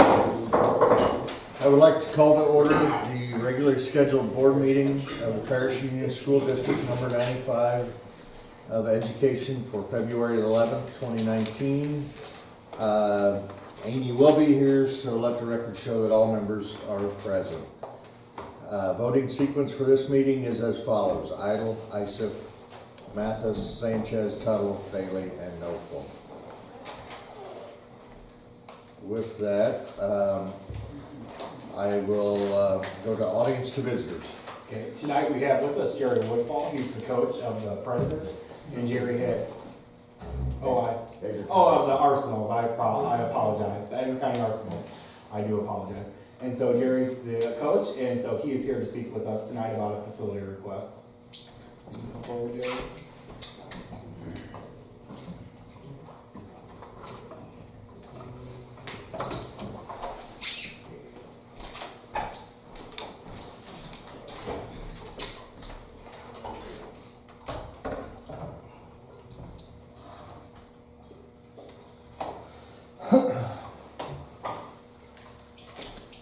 I would like to call to order the regularly scheduled board meeting of the Parish Union School District number 95 of Education for February 11th, 2019. Amy will be here, so let the record show that all members are present. Voting sequence for this meeting is as follows: Idle, Isip, Mathis, Sanchez, Tuttle, Bailey, and Nofel. With that, I will go to audience to visitors. Okay, tonight we have with us Jerry Woodfall. He's the coach of the Predators, and Jerry had, of the Arsenals. I apologize. The Edgar County Arsenals. I do apologize. And so Jerry's the coach, and so he is here to speak with us tonight about a facility request. So come forward, Jerry.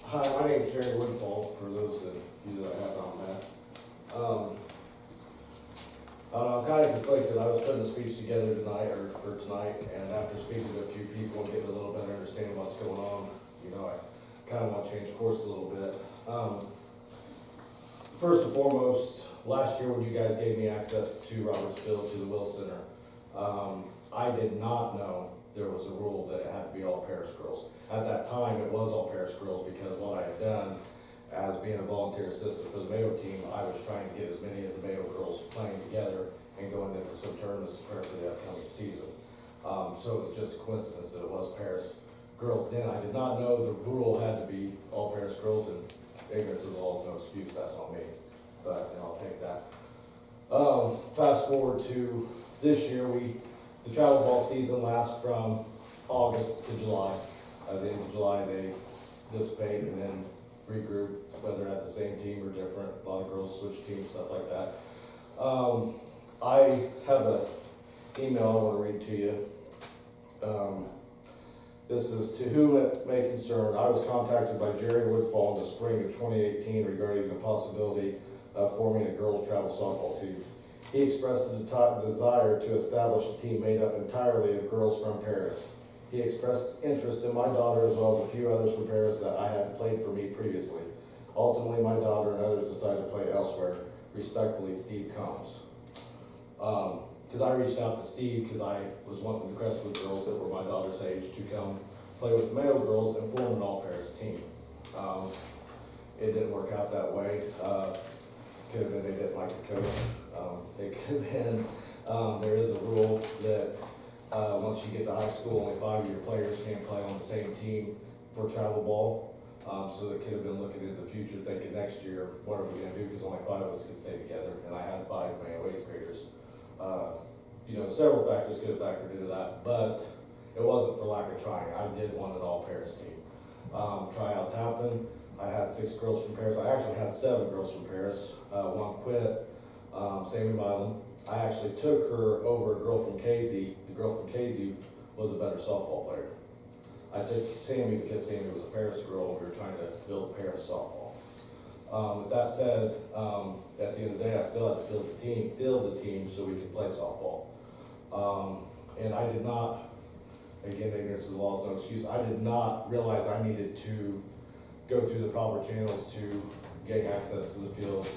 Hi, my name is Jerry Woodfall, for those of you that I have not met. I'm kind of conflicted. I was putting the speech together tonight, for tonight, and after speaking to a few people and getting a little better understanding what's going on, I kind of want to change course a little bit. First and foremost, last year when you guys gave me access to Robertsville, to the Will Center, I did not know there was a rule that it had to be all Paris girls. At that time, it was all Paris girls because what I had done as being a volunteer assistant for the Mayo team, I was trying to get as many of the Mayo girls playing together and going into some tournaments to prepare for the upcoming season. So it was just a coincidence that it was Paris girls then. I did not know the rule had to be all Paris girls, and ignorance of the law is no excuse. That's on me, but I'll take that. Fast forward to this year, the travel ball season lasts from August to July. At the end of July, they dissipate and then regroup, whether that's the same team or different. A lot of girls switch teams, stuff like that. I have an email I want to read to you. This is: to whom it may concern, I was contacted by Jerry Woodfall in the spring of 2018 regarding the possibility of forming a girls travel softball team. He expressed a desire to establish a team made up entirely of girls from Paris. He expressed interest in my daughter as well as a few others from Paris that I had played for me previously. Ultimately, my daughter and others decided to play elsewhere. Respectfully, Steve Combs. Because I reached out to Steve because I was wanting to request with girls that were my daughter's age to come play with the male girls and form an all-Paris team. It didn't work out that way. Could have been they didn't like the coach. It could have been there is a rule that once you get to high school, only 5 of your players can't play on the same team for travel ball. So they could have been looking into the future, thinking next year, what are we going to do? Because only 5 of us can stay together, and I had 5 male 8th graders. Several factors could have factored into that, but it wasn't for lack of trying. I did want an all-Paris team. Tryouts happened. I had 6 girls from Paris. I actually had 7 girls from Paris. One quit, Sammy Milan. I actually took her over a girl from Casey. The girl from Casey was a better softball player. I took Sammy because Sammy was a Paris girl and we were trying to build Paris softball. With that said, at the end of the day, I still had to field the team so we could play softball. And I did not, again, ignorance of the law is no excuse, I did not realize I needed to go through the proper channels to gain access to the field.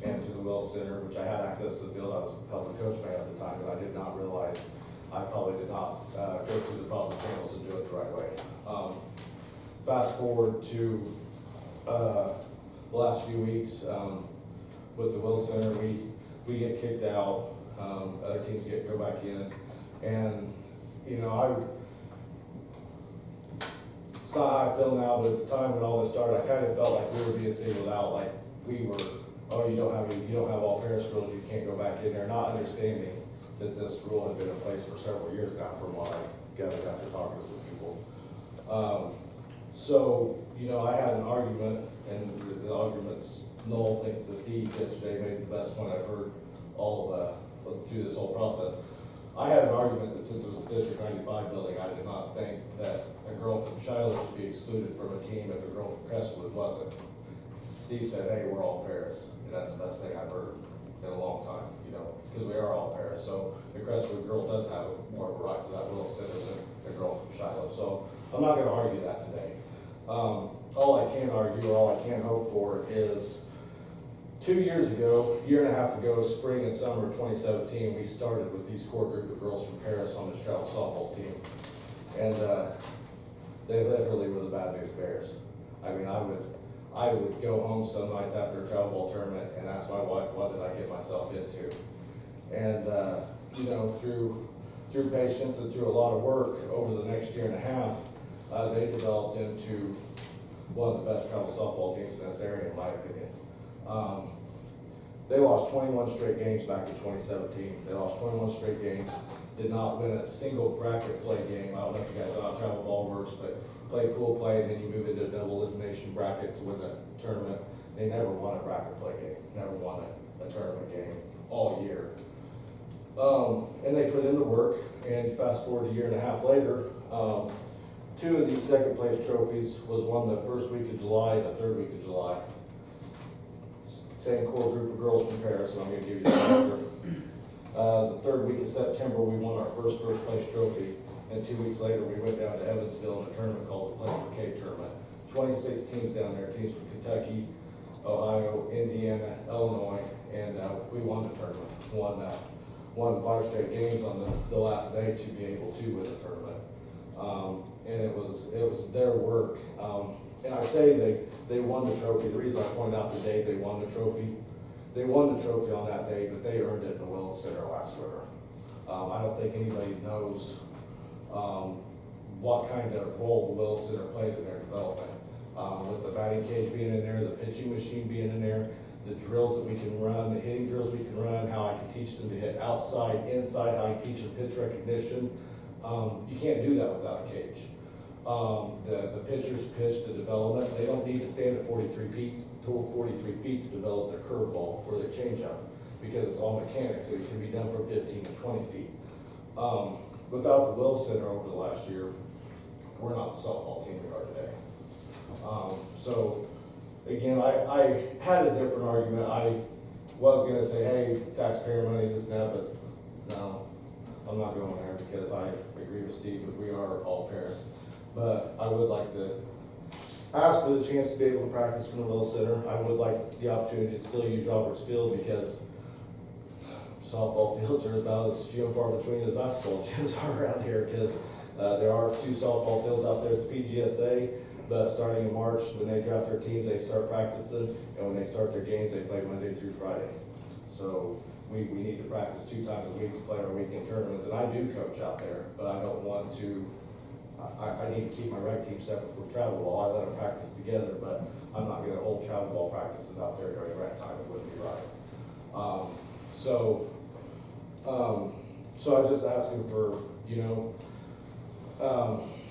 And to the Will Center, which I had access to the field. I was a public coach fan at the time, but I did not realize I probably did not go through the proper channels and do it the right way. Fast forward to the last few weeks with the Will Center, we get kicked out. Other teams go back in, and it's not how I feel now, but at the time when all this started, I kind of felt like we were being singled out, like we were. Oh, you don't have all Paris girls, you can't go back in there, not understanding that this rule had been in place for several years now, from what I gathered after talking to some people. I had an argument, and the argument's Noel thinks that Steve yesterday made the best point I've heard through this whole process. I had an argument that since it was a District 95 building, I did not think that a girl from Shiloh should be excluded from a team if a girl from Crestwood wasn't. Steve said, hey, we're all pairs, and that's the best thing I've heard in a long time, you know, because we are all pairs. So the Crestwood girl does have more of a right to that Will Center than the girl from Shiloh. So I'm not gonna argue that today. All I can argue, or all I can hope for is 2 years ago, year and a half ago, spring and summer 2017, we started with these core group of girls from Paris on this travel softball team. And they literally were the bad news bears. I mean, I would go home some nights after a travel ball tournament and ask my wife, what did I get myself into? And, you know, through patience and through a lot of work over the next year and a half, they developed into one of the best travel softball teams in this area, in my opinion. They lost 21 straight games back in 2017. They lost 21 straight games, did not win a single bracket play game. I don't know if you guys know how travel ball works, but play pool play, and then you move into a double elimination bracket to win a tournament. They never won a bracket play game, never won a tournament game all year. And they put in the work, and fast forward a year and a half later, 2 of these second place trophies was won the first week of July and the third week of July. Same core group of girls from Paris, so I'm gonna give you the answer. The third week of September, we won our first place trophy, and 2 weeks later, we went down to Evansville in a tournament called the Play for K tournament. 26 teams down there, teams from Kentucky, Ohio, Indiana, Illinois, and we won the tournament. Won 5 straight games on the last day to be able to win the tournament. And it was their work. And I say they won the trophy. The reason I point out the days they won the trophy on that day, but they earned it in the Willis Center last winter. I don't think anybody knows what kind of role the Willis Center plays in their development. With the batting cage being in there, the pitching machine being in there, the drills that we can run, the hitting drills we can run, how I can teach them to hit outside, inside, how you teach them pitch recognition. You can't do that without a cage. The pitchers pitch the development. They don't need to stand at 43 feet to develop their curveball or their changeup, because it's all mechanics. It can be done from 15 to 20 feet. Without the Willis Center over the last year, we're not the softball team we are today. So again, I had a different argument. I was going to say, hey, taxpayer money, this and that, but no, I'm not going there, because I agree with Steve that we are all Paris. But I would like to ask for the chance to be able to practice from the Willis Center. I would like the opportunity to still use Roberts Field, because softball fields are about as few and far between as basketball gyms are around here, because there are 2 softball fields out there at the PGSA, but starting in March, when they draft their teams, they start practicing, and when they start their games, they play Monday through Friday. So we need to practice 2 times a week to play our weekend tournaments, and I do coach out there, but I don't want to. I need to keep my rec team separate from travel ball. I let them practice together, but I'm not going to hold travel ball practices out there during rec time. It wouldn't be right. So I'm just asking for, you know,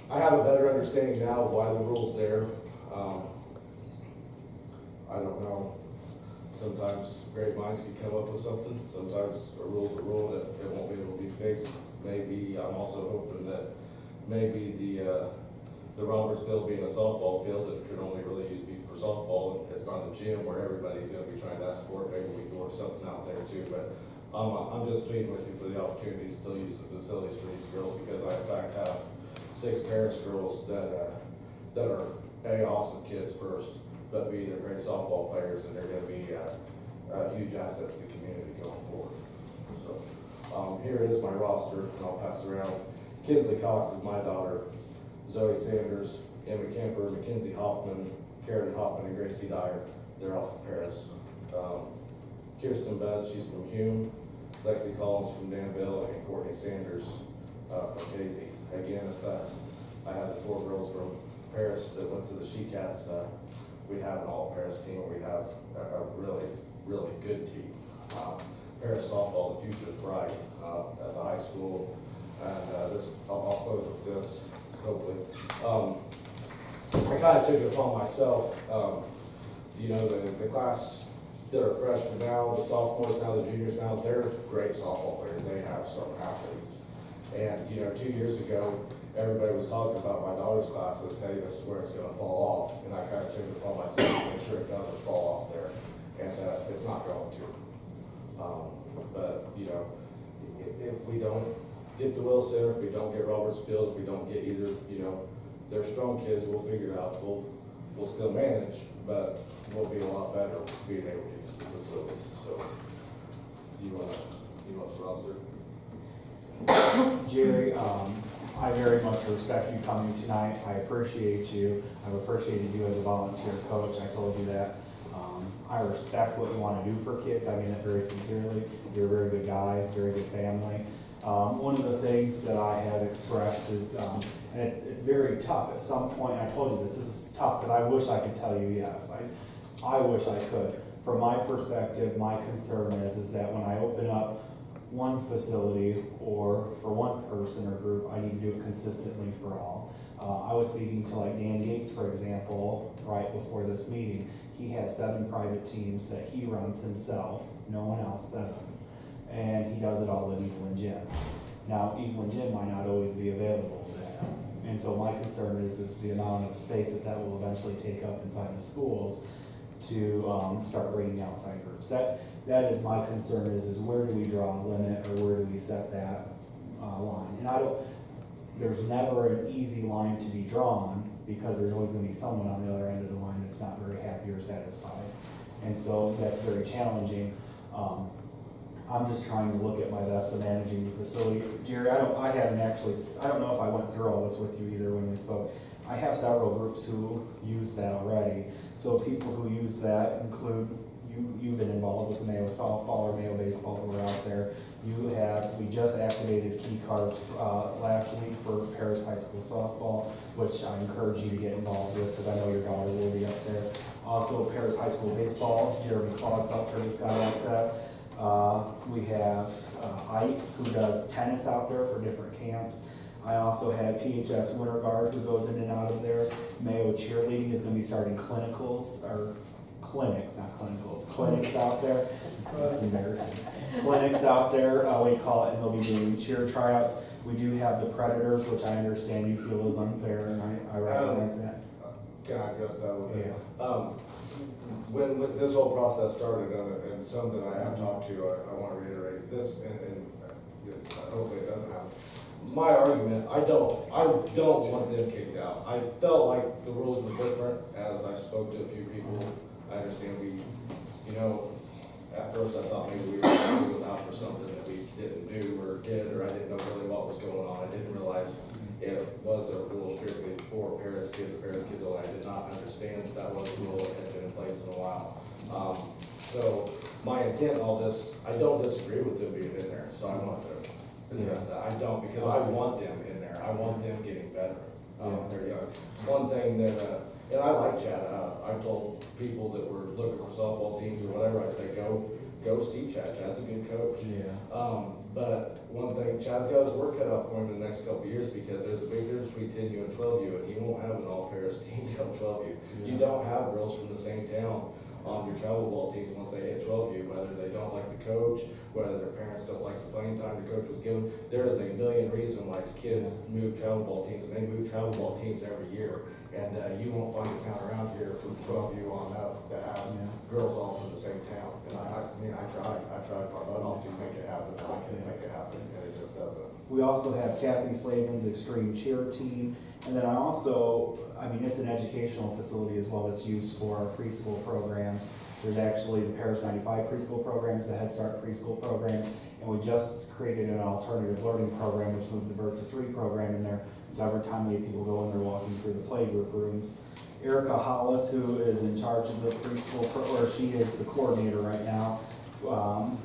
I have a better understanding now of why the rule's there. I don't know. Sometimes great minds can come up with something. Sometimes a rule's a rule that it won't be able to be fixed. Maybe I'm also hoping that maybe the Robertsville being a softball field that could only really be for softball, and it's not a gym where everybody's going to be trying to ask for it. Maybe we can work something out there too. But I'm just pleading with you for the opportunity to still use the facilities for these girls, because I in fact have 6 Paris girls that are A, awesome kids first, but B, they're great softball players, and they're going to be huge assets to the community going forward. So here is my roster, and I'll pass it around. Kinsley Cox is my daughter. Zoe Sanders, Emma Kemper, Mackenzie Hoffman, Karen Hoffman, and Gracie Dyer. They're all from Paris. Kirsten Budd, she's from Hume. Lexi Collins from Danville, and Courtney Sanders from Casey. Again, if I had the 4 girls from Paris that went to the She-Cats, we'd have an all-Paris team. We'd have a really, really good team. Paris softball, the future is bright at the high school. And I'll close with this, hopefully. I kind of took it upon myself, you know, the class that are freshmen now, the sophomores now, the juniors now, they're great softball players. They have some athletes. And, you know, 2 years ago, everybody was talking about my daughter's classes, hey, this is where it's gonna fall off, and I kinda checked it upon myself to make sure it doesn't fall off there, and, it's not going to. But, you know, if we don't get the Will Center, if we don't get Robertsfield, if we don't get either, you know, they're strong kids, we'll figure it out, we'll still manage, but we'll be a lot better being able to use the facilities, so. You want something else, sir? Jerry, I very much respect you coming tonight. I appreciate you. I've appreciated you as a volunteer coach. I told you that. I respect what you want to do for kids. I mean it very sincerely. You're a very good guy, very good family. One of the things that I have expressed is, and it's very tough. At some point, I told you this is tough, but I wish I could tell you yes. I wish I could. From my perspective, my concern is that when I open up one facility or for one person or group, I need to do it consistently for all. I was speaking to like Dan Gates, for example, right before this meeting. He has 7 private teams that he runs himself, no one else, 7. And he does it all at Evelyn Gym. Now, Evelyn Gym might not always be available to him. And so my concern is the amount of space that will eventually take up inside the schools to start bringing outside groups. That is my concern is where do we draw a limit or where do we set that line? And there's never an easy line to be drawn because there's always going to be someone on the other end of the line that's not very happy or satisfied. And so that's very challenging. I'm just trying to look at my best of managing the facility. Jerry, I don't know if I went through all this with you either when we spoke. I have several groups who use that already. So people who use that include, you've been involved with Mayo softball or Mayo baseball who are out there. We just activated key cards last week for Paris High School softball, which I encourage you to get involved with because I know your daughter will be up there. Also Paris High School baseball, Jeremy Clogfelter just got access. We have Ike who does tennis out there for different camps. I also have PHS Winter Guard who goes in and out of there. Mayo Cheerleading is going to be starting clinicals out there. That's embarrassing. Clinics out there, we call it, and they'll be doing cheer tryouts. We do have the Predators, which I understand you feel is unfair, and I recognize that. Can I address that a little bit? Yeah. When this whole process started, and something I have talked to, I want to reiterate this, and hopefully it doesn't happen. My argument, I don't want them kicked out. I felt like the rules were different as I spoke to a few people. I understand at first I thought maybe we were going to go out for something that we didn't do or did, or I didn't know really what was going on. I didn't realize it was a rule strictly for Paris kids only. I did not understand that was a rule that had been in place in a while. So my intent in all this, I don't disagree with them being in there, so I want to address that. I don't, because I want them in there. I want them getting better. They're young. One thing that, and I like Chad. I've told people that were looking for softball teams or whatever, I say go see Chad. Chad's a good coach. Yeah. But one thing, Chad's got his work cut out for him in the next couple of years because there's a big difference between 10U and 12U, and you won't have an all-Paris team come 12U. Yeah. You don't have girls from the same town on your travel ball teams once they hit 12U, whether they don't like the coach, whether their parents don't like the playing time the coach was given. There is a million reasons why kids move travel ball teams, and they move travel ball teams every year. And you won't find a town around here from 12U on up that have girls all from the same town. And I tried my butt off to make it happen, and I couldn't make it happen, and it just doesn't. We also have Kathy Slavin's Extreme Cheer Team. And then it's an educational facility as well that's used for our preschool programs. There's actually the Paris 95 preschool programs, the Head Start preschool programs, and we just created an alternative learning program which moved the Birth to 3 program in there. So every time we have people go in, they're walking through the playgroup rooms. Erica Hollis, who is in charge of the preschool, or she is the coordinator right now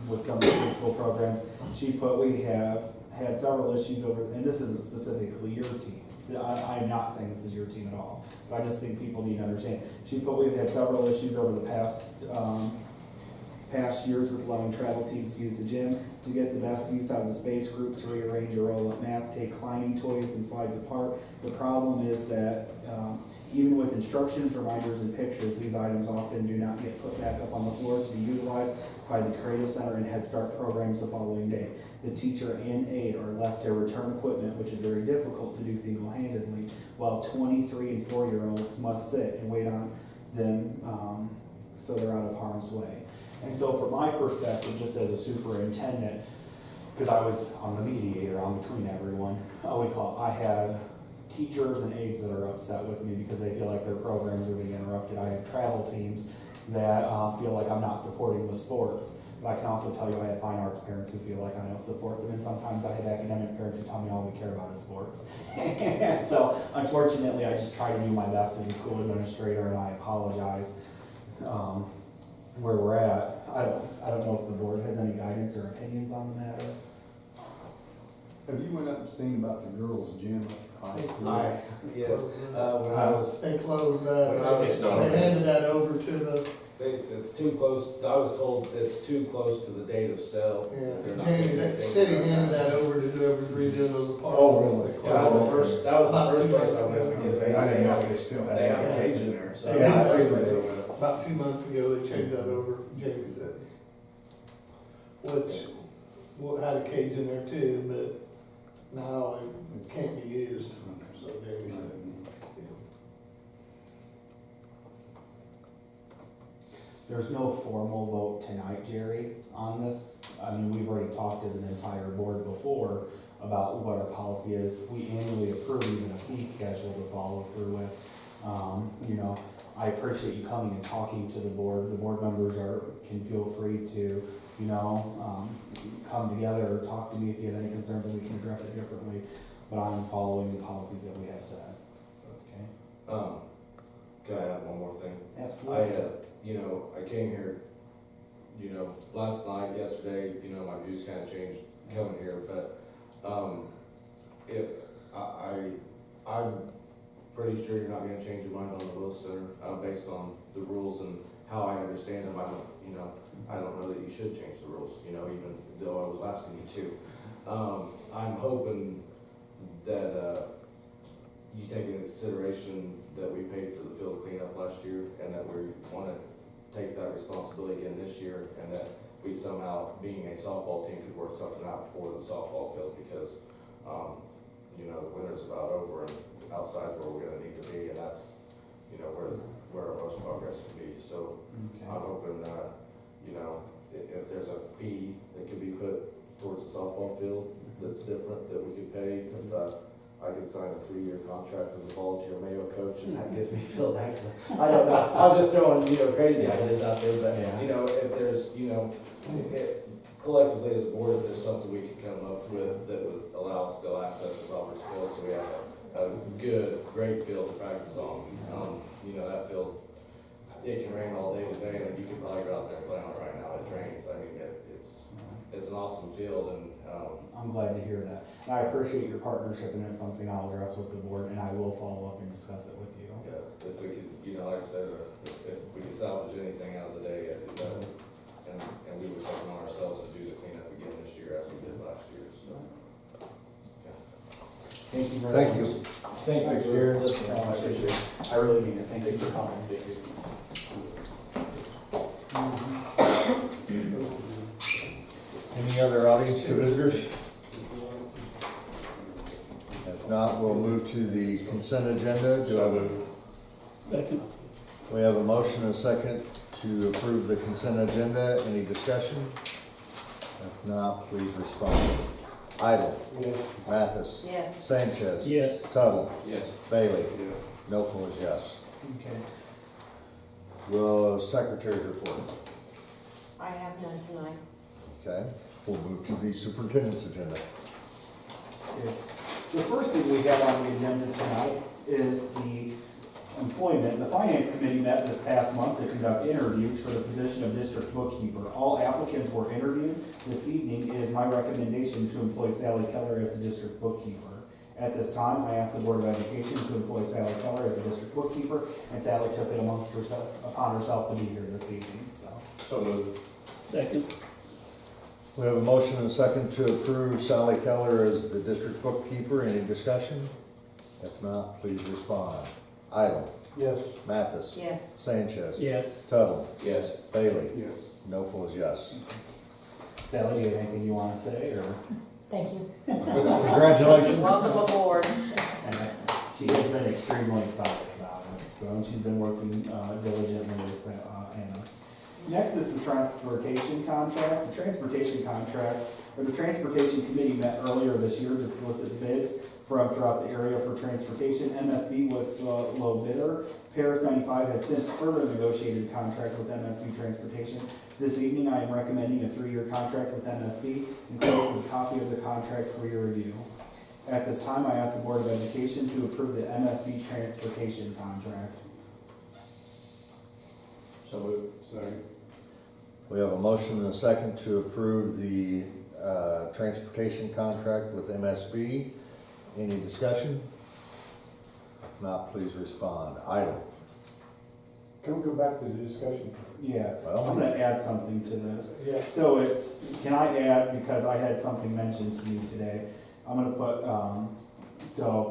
with some of the preschool programs. We have had several issues and this isn't specifically your team. I'm not saying this is your team at all, but I just think people need to understand. We've had several issues over the past years with allowing travel teams to use the gym to get the best use out of the space groups, rearrange or roll up mats, take climbing toys and slides apart. The problem is that even with instructions, reminders, and pictures, these items often do not get put back up on the floor to be utilized. by the Creative Center and Head Start programs the following day. The teacher and aide are left to return equipment, which is very difficult to do single-handedly, while 23 and 4-year-olds must sit and wait on them, so they're out of harm's way. And so from my perspective, just as a superintendent, because I was on the mediator on between everyone, I have teachers and aides that are upset with me because they feel like their programs are being interrupted. I have travel teams that feel like I'm not supporting the sports. But I can also tell you I have fine arts parents who feel like I don't support them, and sometimes I have academic parents who tell me all we care about is sports. So unfortunately, I just try to do my best as a school administrator, and I apologize where we're at. I don't know if the board has any guidance or opinions on the matter. Have you went up and seen about the girls' gym at high school? Yes, when I was, They closed When I was- they handed that over to the, it's too close, I was told it's too close to the date of sale. They're not Jamie, gonna the take city it. handed that over to whoever's redoing those apartments. Oh, really? They That was the closed. first, that was About the first 2 place I months went ago. because they, I didn't know they still had. they have a cage in there, so. Yeah, I that's think what they they- went up. About 2 months ago, they changed that over, Jamie said. Which, had a cage in there too, but now it can't be used, so Jamie said. There's no formal vote tonight, Jerry, on this. I mean, we've already talked as an entire board before about what our policy is. We annually approve even a fee schedule to follow through with. You know, I appreciate you coming and talking to the board. The board members can feel free to, you know, come together or talk to me if you have any concerns and we can address it differently. But I'm following the policies that we have set. Okay? Can I add one more thing? Absolutely. I came here, last night, yesterday, my views kind of changed coming here, but, I'm pretty sure you're not gonna change your mind on the Willis Center, based on the rules and how I understand them. I don't know that you should change the rules, even though I was asking you to. I'm hoping that, you take into consideration that we paid for the field cleanup last year and that we wanna take that responsibility again this year, and that we somehow, being a softball team, could work something out for the softball field because, the winter's about over and outside's where we're gonna need to be, and that's, where our most progress can be. So Okay. I'm hoping, if there's a fee that could be put towards the softball field that's different, that we could pay, if, I could sign a 3-year contract as a volunteer Mayo coach, and that gives me field access. I don't know, I'm just throwing, crazy ideas out there, but, Yeah. if there's, collectively as a board, if there's something we could come up with that would allow us still access to Roberts Field, so we have a good, great field to practice on. That field, it can rain all day today, and you could probably go out there and play on it right now, it rains, I mean, it's an awesome field, and, I'm glad to hear that. And I appreciate your partnership, and that's something I'll address with the board, and I will follow up and discuss it with you. yeah, if we could, like I said, if we could salvage anything out of the day, I'd do that. And we would take it on ourselves to do the cleanup again this year as we did last year, so. Thank you very Thank much. you. Thank you for listening. I appreciate it. I really mean it. Thank you for coming. Any other audience or visitors? If not, we'll move to the consent agenda. Do I have Second. we have a motion and a second to approve the consent agenda. Any discussion? If not, please respond. Idle. Mathis. Yes. Sanchez. Yes. Tuttle. Yes. Bailey. Milton is yes. Okay. Will secretary's report? I have none tonight. Okay, we'll move to the superintendent's agenda. Okay. The first thing we have on the agenda tonight is the employment. The Finance Committee met this past month to conduct interviews for the position of district bookkeeper. All applicants were interviewed. This evening, it is my recommendation to employ Sally Keller as the district bookkeeper. At this time, I asked the Board of Education to employ Sally Keller as the district bookkeeper, and Sally took it upon herself to be here this evening, so. So moved. Second. We have a motion and a second to approve Sally Keller as the district bookkeeper. Any discussion? If not, please respond. Idle. Yes. Mathis. Yes. Sanchez. Yes. Tuttle. Yes. Bailey. Yes. No fools, yes. Sally, do you have anything you wanna say, or? Thank you. Congratulations. Welcome aboard. She has been extremely excited about it, so, and she's been working diligently with Anna. Next is the transportation contract. The transportation contract, or the transportation committee met earlier this year to solicit bids from throughout the area for transportation. MSB was the low bidder. Paris 95 has since further negotiated a contract with MSB Transportation. This evening, I am recommending a 3-year contract with MSB, including a copy of the contract for your review. At this time, I ask the Board of Education to approve the MSB transportation contract. So moved. Second. We have a motion and a second to approve the transportation contract with MSB. Any discussion? If not, please respond. Idle. Can we go back to the discussion? Yeah, Well- I'm gonna add something to this. Yeah. So it's, can I add, because I had something mentioned to me today, I'm gonna put, so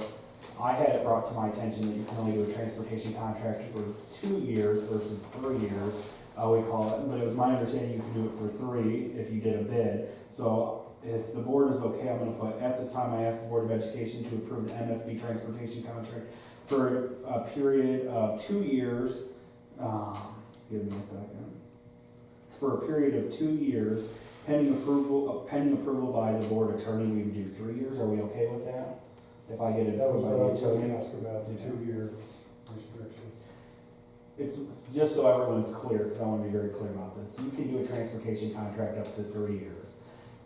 I had it brought to my attention that you can only do a transportation contract for 2 years versus 3 years, we call it, but it was my understanding you could do it for 3 if you did a bid. So if the board is okay, I'm gonna put, at this time, I ask the Board of Education to approve the MSB transportation contract for a period of 2 years, give me a second. For a period of 2 years, pending approval by the board attorney, we would do 3 years. Are we okay with that? If I get it That was approved by what I the was going attorney? to ask about, the 2-year restriction. It's just so everyone's clear, because I want to be very clear about this. You can do a transportation contract up to 3 years.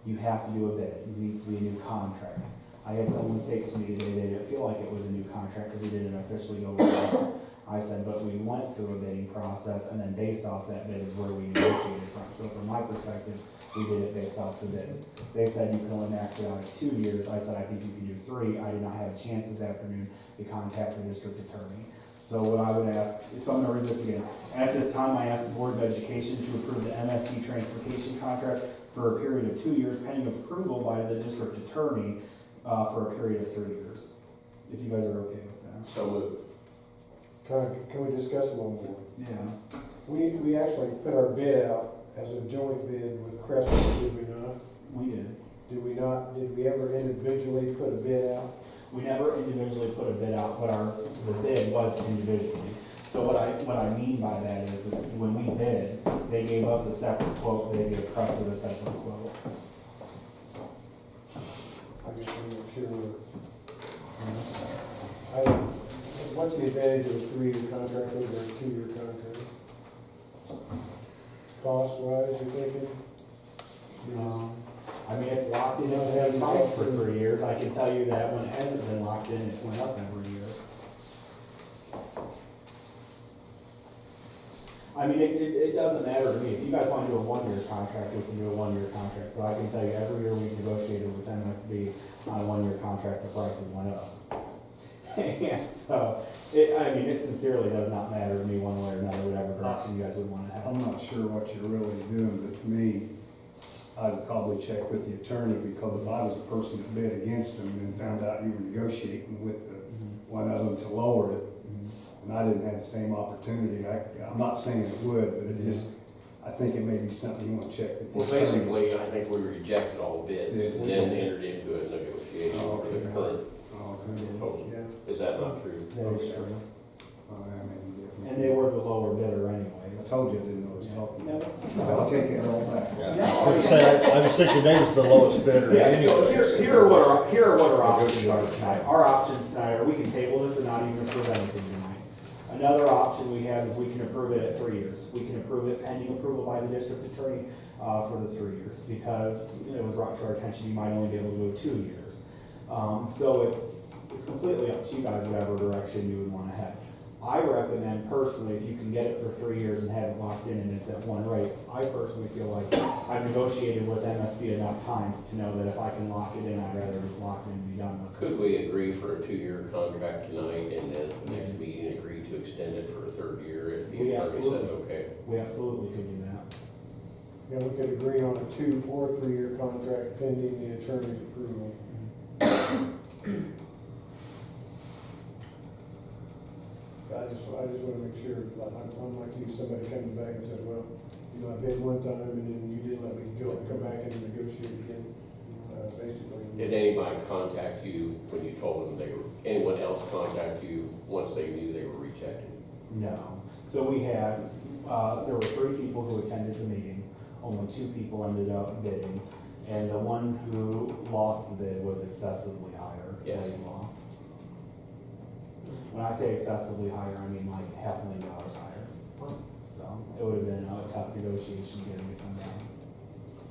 You have to do a bid. It needs to be a new contract. I had someone say to me today, they didn't feel like it was a new contract because we didn't officially go with it. I said, but we went through a bidding process, and then based off that bid is where we negotiated from. So from my perspective, we did it based off the bid. They said you can only max it out at 2 years. I said, I think you can do 3. I did not have a chance this afternoon to contact the district attorney. So what I would ask, so I'm gonna read this again. At this time, I ask the Board of Education to approve the MSD transportation contract for a period of 2 years, pending approval by the district attorney, for a period of 3 years. If you guys are okay with that. So moved. Can we discuss a little more? Yeah. We actually put our bid out as a joint bid with Crestwood, did we not? We did. Did we not, did we ever individually put a bid out? We never individually put a bid out, but the bid was individually. So what I mean by that is when we bid, they gave us a separate quote, they gave Crestwood a separate quote. I guess I'm not sure. What's the advantage of a 3-year contract over a 2-year contract? Cost-wise, you're thinking? I mean, it's locked in at the same price for 3 years. I can tell you that when it hasn't been locked in, it's went up every year. I mean, it doesn't matter to me. If you guys want to do a 1-year contract, we can do a 1-year contract. But I can tell you, every year we've negotiated with MSB on a 1-year contract, the prices went up. And so, I mean, it sincerely does not matter to me one way or another, whatever direction you guys would want to have. I'm not sure what you're really doing, but to me, I'd probably check with the attorney, because if I was the person that bid against them and found out you were negotiating with one of them to lower it, and I didn't have the same opportunity, I'm not saying it would, but it just, I think it may be something you want to check with the Well, attorney. basically, I think we rejected all bids Yes. and then entered into a negotiation for the current Oh, okay. proposal. Yeah. Is that not true? That is true. Oh, I mean, And they were the lower bidder I anyways. told you I didn't know what I was talking No, about. that's- I'll take it all back. I was saying, I was thinking they was the lowest bidder Yeah, so anyway. here are what our options are tonight. Our options tonight are we can table this and not even approve anything tonight. Another option we have is we can approve it at 3 years. We can approve it pending approval by the district attorney for the 3 years, because it was brought to our attention you might only be able to go 2 years. So it's completely up to you guys, whatever direction you would want to head. I recommend personally, if you can get it for 3 years and have it locked in and it's at one rate, I personally feel like I've negotiated with MSB enough times to know that if I can lock it in, I'd rather just lock it in and be done with it. Could we agree for a 2-year contract tonight and then at the next meeting agree to extend it for a 3rd year if the We attorney said absolutely- okay? We absolutely could do that. Yeah, we could agree on a 2 or 3-year contract pending the attorney's approval. I just wanna make sure, like, I'm like you, somebody comes back and says, well, you know, I bid one time and then you didn't let me go, come back and negotiate again, basically. Did anybody contact you when you told them anyone else contact you once they knew they were rejected? No. So we had, there were 3 people who attended the meeting. Only 2 people ended up bidding. And the one who lost the bid was excessively higher. Yeah. Laidlaw. When I say excessively higher, I mean like $500,000 higher. So it would have been a tough negotiation getting it come down.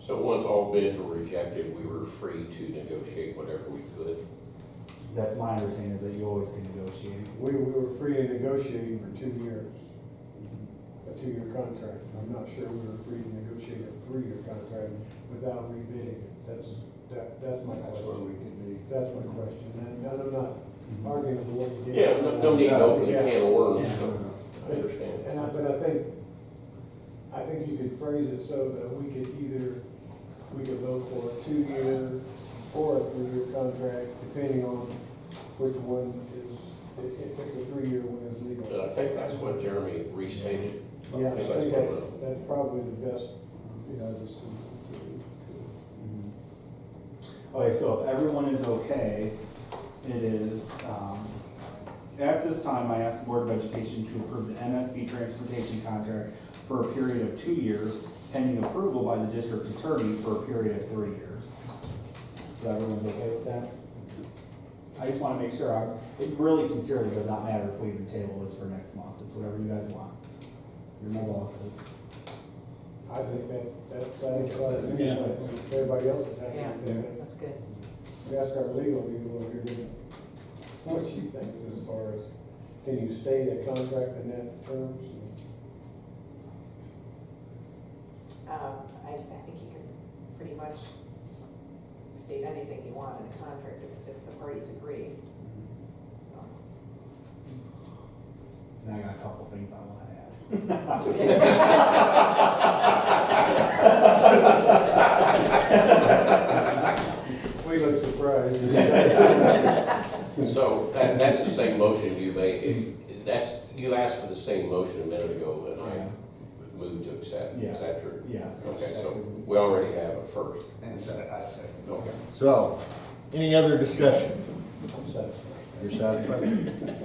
So once all bids were rejected, we were free to negotiate whatever we could. That's my understanding, is that you always can negotiate. We were free to negotiate for 2 years, a 2-year contract. I'm not sure we were free to negotiate a 3-year contract without rebidding it. That's my question. That's my question, and I'm not arguing with what you did. Yeah, no need to open the Yeah. can of worms, Yeah. so I understand. But I think you could phrase it so that we could vote for a 2-year or a 3-year contract, depending on which one is, if the 3-year one is legal. But I think that's what Jeremy restated. Yeah, I think that's that's probably the best, just. Okay, so if everyone is okay, it is, at this time, I ask the Board of Education to approve the MSB transportation contract for a period of 2 years, pending approval by the district attorney for a period of 3 years. So everyone's okay with that? I just want to make sure, it really sincerely does not matter if we even table this for next month. It's whatever you guys want. You're my bosses. I think that satisfies me, Yeah. but everybody else is happy Yeah, with that. that's good. We ask our legal people over here, what she thinks as far as, can you stay the contract in that terms? I think you can pretty much state anything you want in a contract if the parties agree. And I got a couple things I want to add. We look surprised. So that's the same motion you made. You asked for the same motion a minute ago, and I moved to accept. Yes. Is that true? Yes. Okay, so we already have a first. And I say. Okay. So, any other discussion? You're satisfied?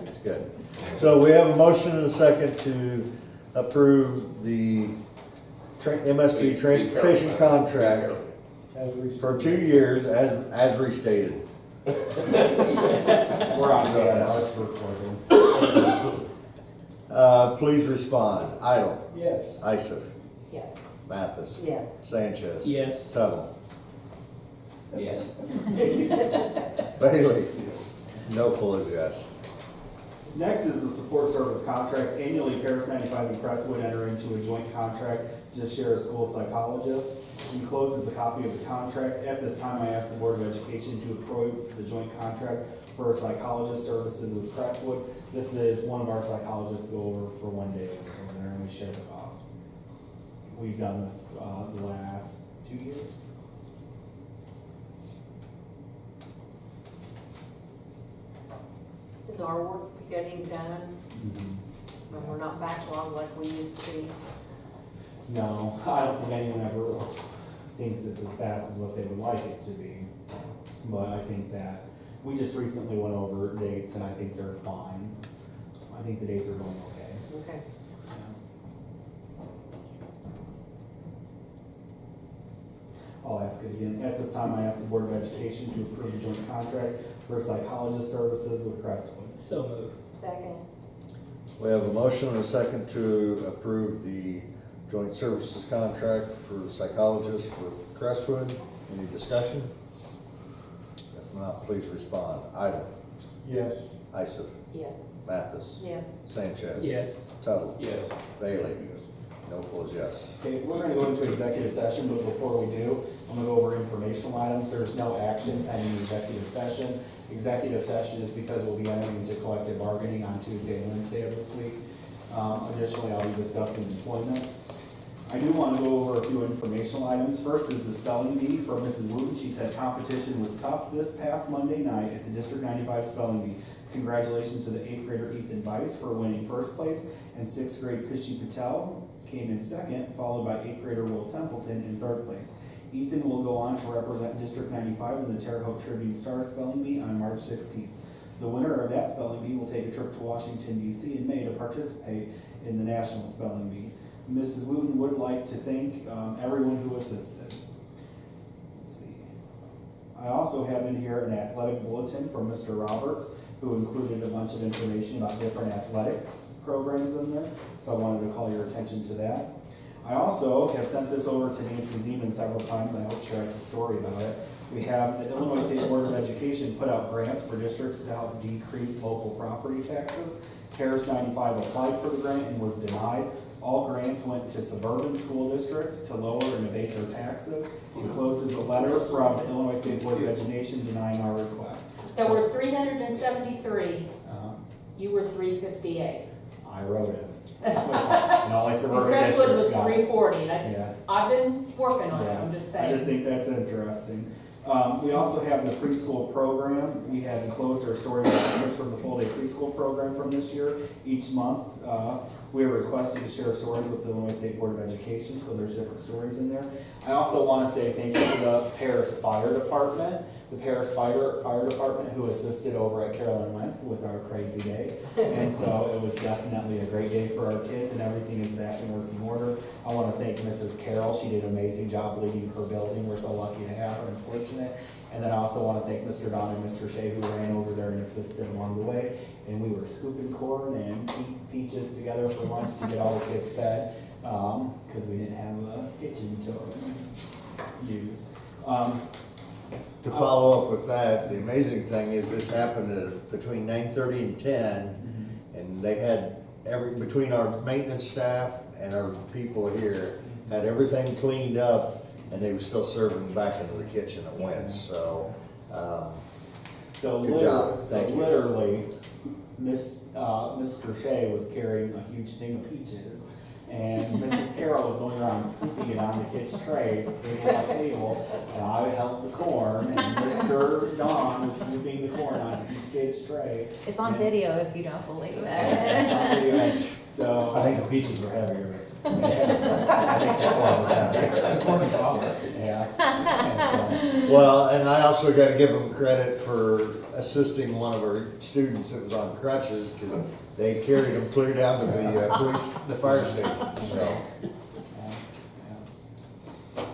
That's good. So we have a motion and a second to approve the MSB transportation contract for 2 years as restated. We're on camera, it's recording. Please respond. Idle, Yes. Isaac, Yes. Mathis, Yes. Sanchez. Yes. Tuttle, Yes. Bailey. No full is yes. Next is the support service contract. Annually, Paris 95 and Crestwood enter into a joint contract to share a school psychologist. Enclosed is a copy of the contract. At this time, I ask the Board of Education to approve the joint contract for psychologist services with Crestwood. This is one of our psychologists go over for 1 day over there, and we share the cost. We've done this the last 2 years. Is our work getting done? And we're not backlogged like we used to be? No, I don't think anyone ever thinks it's as fast as what they would like it to be. But I think that, we just recently went over dates and I think they're fine. I think the dates are going okay. Okay. I'll ask it again. At this time, I ask the Board of Education to approve the joint contract for psychologist services with Crestwood. So moved. Second. We have a motion and a second to approve the joint services contract for psychologists with Crestwood. Any discussion? If not, please respond. Idle, Yes. Isaac, Yes. Mathis, Yes. Sanchez. Yes. Tuttle. Yes. Bailey. No full is yes. Okay, we're gonna go into executive session, but before we do, I'm gonna go over informational items. There's no action pending executive session. Executive session is because we'll be entering into collective bargaining on Tuesday and Wednesday of this week. Additionally, I'll be discussing employment. I do want to go over a few informational items. First is the spelling bee for Mrs. Wooten. She said competition was tough this past Monday night at the District 95 Spelling Bee. Congratulations to the 8th grader Ethan Weiss for winning first place, and 6th grade Kushi Patel came in second, followed by 8th grader Will Templeton in third place. Ethan will go on to represent District 95 in the Terre Haute Tribune Star Spelling Bee on March 16th. The winner of that spelling bee will take a trip to Washington, D.C. in May to participate in the National Spelling Bee. Mrs. Wooten would like to thank everyone who assisted. Let's see. I also have in here an athletic bulletin from Mr. Roberts, who included a bunch of information about different athletics programs in there, so I wanted to call your attention to that. I also have sent this over to Nancy Zeman several times, and I hope she writes a story about it. We have the Illinois State Board of Education put out grants for districts to help decrease local property taxes. Harris 95 applied for the grant and was denied. All grants went to suburban school districts to lower and abate their taxes. Enclosed is a letter from the Illinois State Board of Education denying our request. There were 373, Uh, you were 358. I wrote it. And all I And suburban Crestwood was districts got it. 340, and Yeah. I've been working on it, Yeah. I'm just I just saying. think that's interesting. We also have the preschool program. We had enclosed our story from the full-day preschool program from this year. Each month, we are requested to share stories with the Illinois State Board of Education, so there's different stories in there. I also want to say thank you to the Paris Fire Department, Fire Department who assisted over at Carolyn Wentz with our crazy day. And so it was definitely a great day for our kids, and everything is back in working order. I want to thank Mrs. Carroll. She did an amazing job leading her building. We're so lucky to have her and fortunate. And then I also want to thank Mr. Don and Mr. Shea who ran over there and assisted along the way. And we were scooping corn and eating peaches together for lunch to get all the kids fed, because we didn't have a kitchen to use. To follow up with that, the amazing thing is this happened at between 9:30 and 10, and they had between our maintenance staff and our people here, had everything cleaned up, and they were still serving back into the kitchen at Wentz, so, So Good job. Thank you. literally, Mr. Shea was carrying a huge thing of peaches, and Mrs. Carroll was going around scooping it on the kids' trays, table by table, and I held the corn, and Mr. Don was scooping the corn onto each kid's tray. It's on And- video if you don't believe it. Anyway, so. I think the peaches were heavier. I think the corn was heavier. The corn was softer. Yeah. And well, and I also gotta give them credit for assisting one of our students that was on crutches, because they carried him clear down to the fire station, so.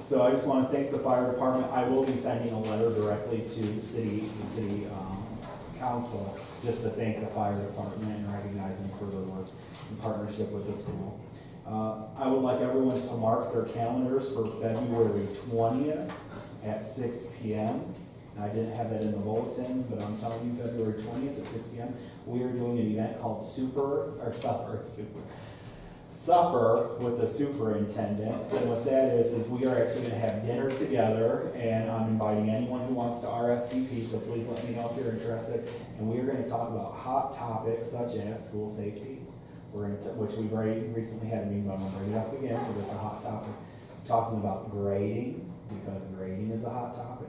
So I just want to thank the fire department. I will be sending a letter directly to the city council, just to thank the fire department and recognize them for their work in partnership with the school. I would like everyone to mark their calendars for February 20th at 6 p.m. I didn't have that in the bulletin, but I'm telling you, February 20th at 6 p.m., we are doing an event called Supper with the superintendent. And what that is we are actually gonna have dinner together, and I'm inviting anyone who wants to RSVP, so please let me know if you're interested. And we are gonna talk about hot topics such as school safety. We're gonna, which we've already recently had a meeting, but I'm gonna bring it up again, because it's a hot topic. Talking about grading, because grading is a hot topic.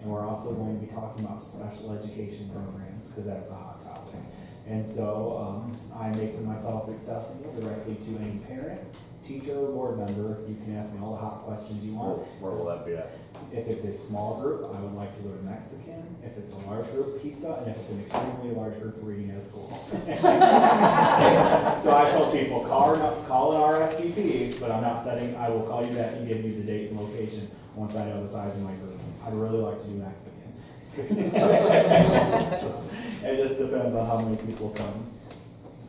And we're also going to be talking about special education programs, because that's a hot topic. And so I'm making myself accessible directly to any parent, teacher, or board member. You can ask me all the hot questions you want. Where will that be at? If it's a small group, I would like to go to Mexican. If it's a large group, pizza. And if it's an extremely large group, reading at school. So I told people, call an RSVP, but I'm not setting, I will call you back and give you the date and location once I know the size of my group. I'd really like to do Mexican. It just depends on how many people come.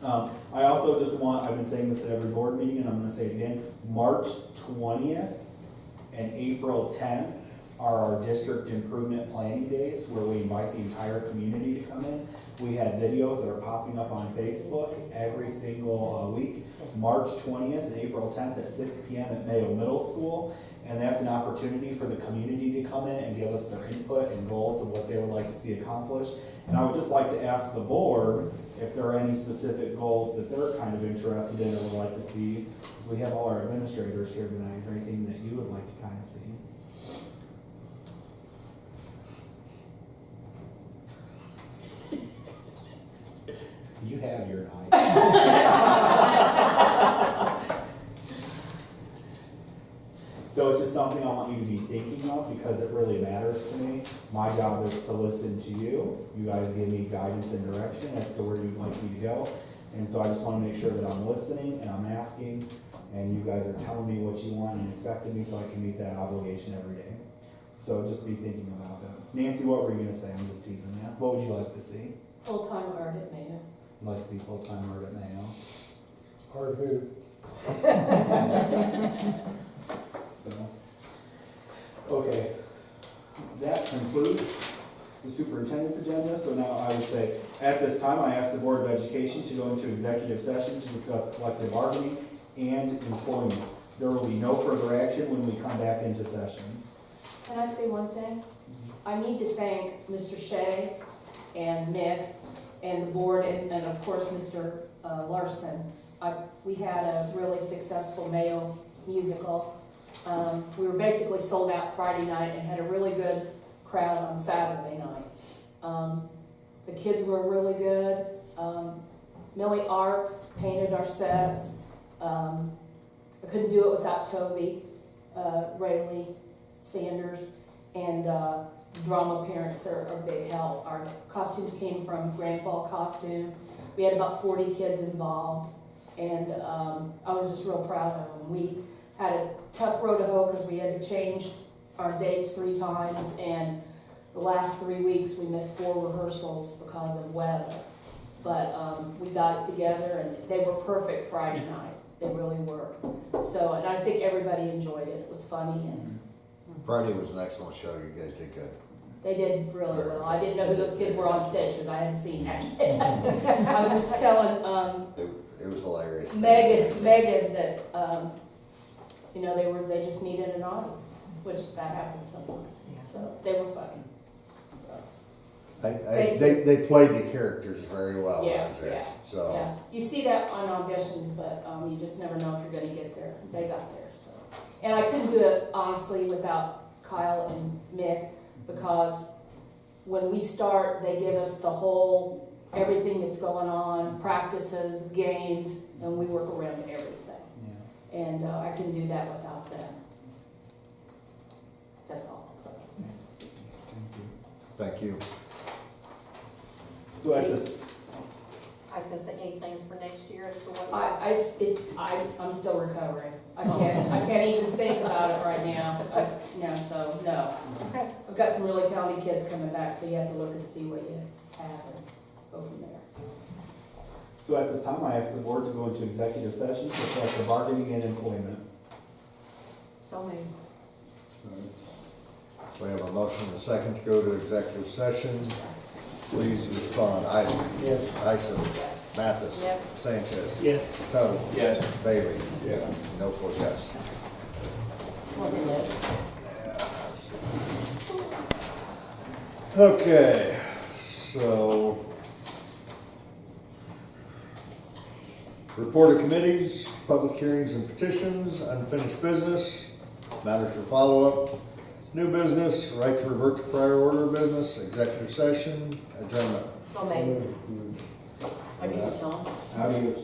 I also just I've been saying this at every board meeting, and I'm gonna say it again, March 20th and April 10th are our district improvement planning days, where we invite the entire community to come in. We have videos that are popping up on Facebook every single week. March 20th and April 10th at 6 p.m. at Mayo Middle School. And that's an opportunity for the community to come in and give us their input and goals of what they would like to see accomplished. And I would just like to ask the board if there are any specific goals that they're kind of interested in or would like to see. Because we have all our administrators here tonight. Is there anything that you would like to kind of see? you to be thinking of, because it really matters to me. My job is to listen to you. You guys give me guidance and direction as to where you'd like me to go. And so I just wanna make sure that I'm listening and I'm asking, and you guys are telling me what you want and expecting me, so I can meet that obligation every day. So just be thinking about that. Nancy, what were you gonna say? I'm just teasing you. What would you like to see? Full-time art at Mayo. I'd like to see full-time art at Mayo. Hard food. So, okay. That concludes the superintendent's agenda. So now I would say, at this time, I ask the Board of Education to go into executive session to discuss collective bargaining and employment. There will be no further action when we come back into session. Can I say one thing? I need to thank Mr. Shea and Mick and the board and of course, Mr. Larson. We had a really successful Mayo musical. We were basically sold out Friday night and had a really good crowd on Saturday night. The kids were really good. Millie Art painted our sets. I couldn't do it without Toby, Rayleigh, Sanders, and drama parents are a big help. Our costumes came from Grand Ball Costume. We had about 40 kids involved, and I was just real proud of them. We had a tough road to hoe because we had to change our dates 3 times, and the last 3 weeks we missed 4 rehearsals because of weather. But we got it together, and they were perfect Friday night. They really were. So, and I think everybody enjoyed it. It was funny, and Friday was an excellent show, you guys did good. they did really well. I didn't know who those kids were on stage because I hadn't seen that yet. I was just telling It was hilarious. Megan that, you know, they just needed an audience, which that happens sometimes. So they were funny. So, They played the characters very well. Yeah, out there. yeah, So, yeah. You see that on auditions, but you just never know if you're gonna get there. They got there, so. And I couldn't do it honestly without Kyle and Mick, because when we start, they give us the whole, everything that's going on, practices, games, and we work around everything. Yeah. And I couldn't do that without them. That's all, so. thank you. So at this, I was gonna say, any plans for next year as to what? I'm still recovering. I can't even think about it right now. No. Okay. I've got some really talented kids coming back, so you have to look and see what you have and go from there. so at this time, I ask the board to go into executive session for collective bargaining and employment. So many. We have a motion and a second to go to executive session. Please respond. Iden. Yes. Isom. Yes. Mathis. Yes. Sanchez. Yes. Tuttle. Yes. Bailey. Yeah. No vote yes. Okay, so report of committees, public hearings and petitions, unfinished business, matters for follow-up, new business, right to revert to prior order of business, executive session, adjournment. So many. Mm. I mean, Tom. How do you?